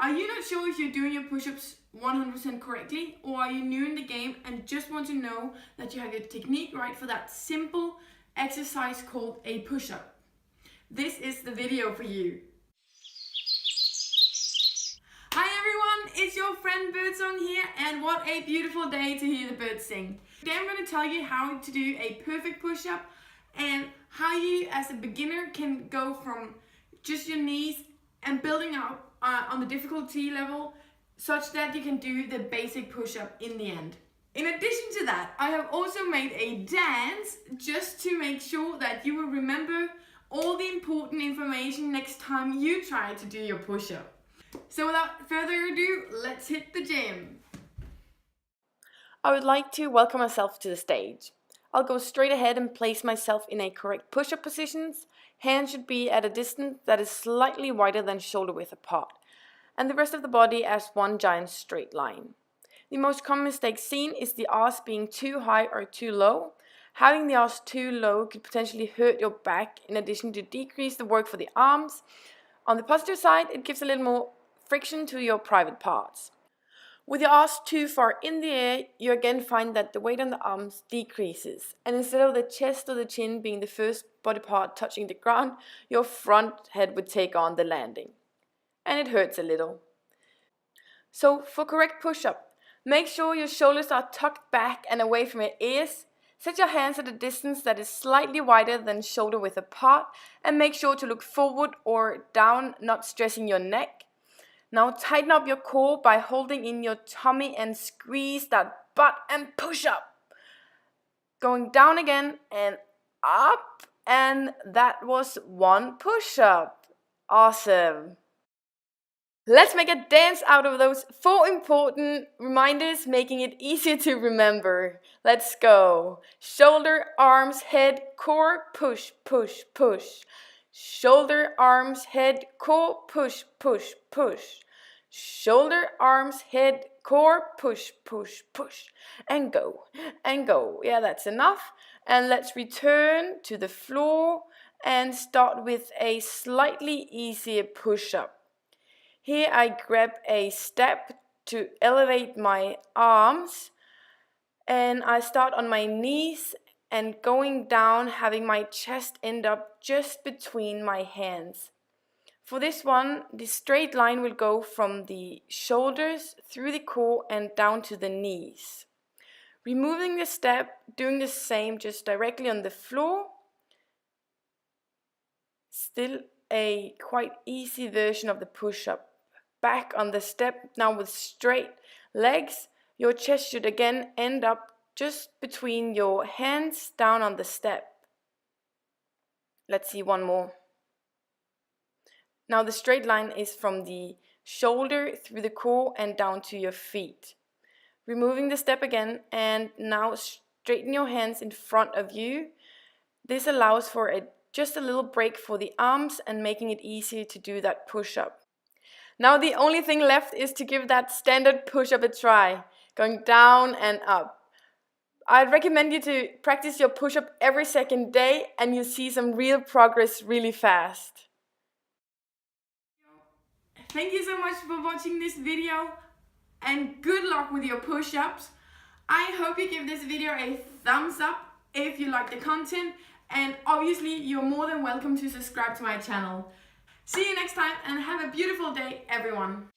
Are you not sure if you're doing your push-ups 100% correctly, or are you new in the game and just want to know that you have your technique right for that simple exercise called a push-up? This is the video for you. Hi everyone, it's your friend Birdsong here, and what a beautiful day to hear the birds sing. Today I'm going to tell you how to do a perfect push-up and how you as a beginner can go from just your knees and building up on the difficulty level such that you can do the basic push-up in the end. In addition to that, I have also made a dance just to make sure that you will remember all the important information next time you try to do your push-up. So without further ado, let's hit the gym. I would like to welcome myself to the stage. I'll go straight ahead and place myself in a correct push-up positions. Hands should be at a distance that is slightly wider than shoulder width apart, and the rest of the body as one giant straight line. The most common mistake seen is the arms being too high or too low. Having the arms too low could potentially hurt your back in addition to decrease the work for the arms. On the positive side, it gives a little more friction to your private parts. With your arms too far in the air, you again find that the weight on the arms decreases, and instead of the chest or the chin being the first body part touching the ground, your front head would take on the landing, and it hurts a little. So for correct push-up, make sure your shoulders are tucked back and away from your ears. Set your hands at a distance that is slightly wider than shoulder width apart, and make sure to look forward or down, not stressing your neck. Now tighten up your core by holding in your tummy and squeeze that butt and push up. Going down again and up, and that was one push-up. Awesome. Let's make a dance out of those 4 important reminders, making it easier to remember. Let's go. Shoulder, arms, head, core, push, push, push. Shoulder, arms, head, core, push, push, push. Shoulder, arms, head, core, push, push, push. And go, and go. Yeah, that's enough. And let's return to the floor and start with a slightly easier push-up. Here I grab a step to elevate my arms, and I start on my knees and going down, having my chest end up just between my hands. For this one, the straight line will go from the shoulders through the core and down to the knees. Removing the step, doing the same just directly on the floor. Still a quite easy version of the push-up. Back on the step, now with straight legs. Your chest should again end up just between your hands down on the step. Let's see one more. Now the straight line is from the shoulder through the core and down to your feet. Removing the step again, and now straighten your hands in front of you. This allows for just a little break for the arms and making it easier to do that push-up. Now the only thing left is to give that standard push-up a try, going down and up. I'd recommend you to practice your push-up every second day, and you'll see some real progress really fast. Thank you so much for watching this video, and good luck with your push-ups. I hope you give this video a thumbs up if you like the content, and obviously you're more than welcome to subscribe to my channel. See you next time, and have a beautiful day, everyone.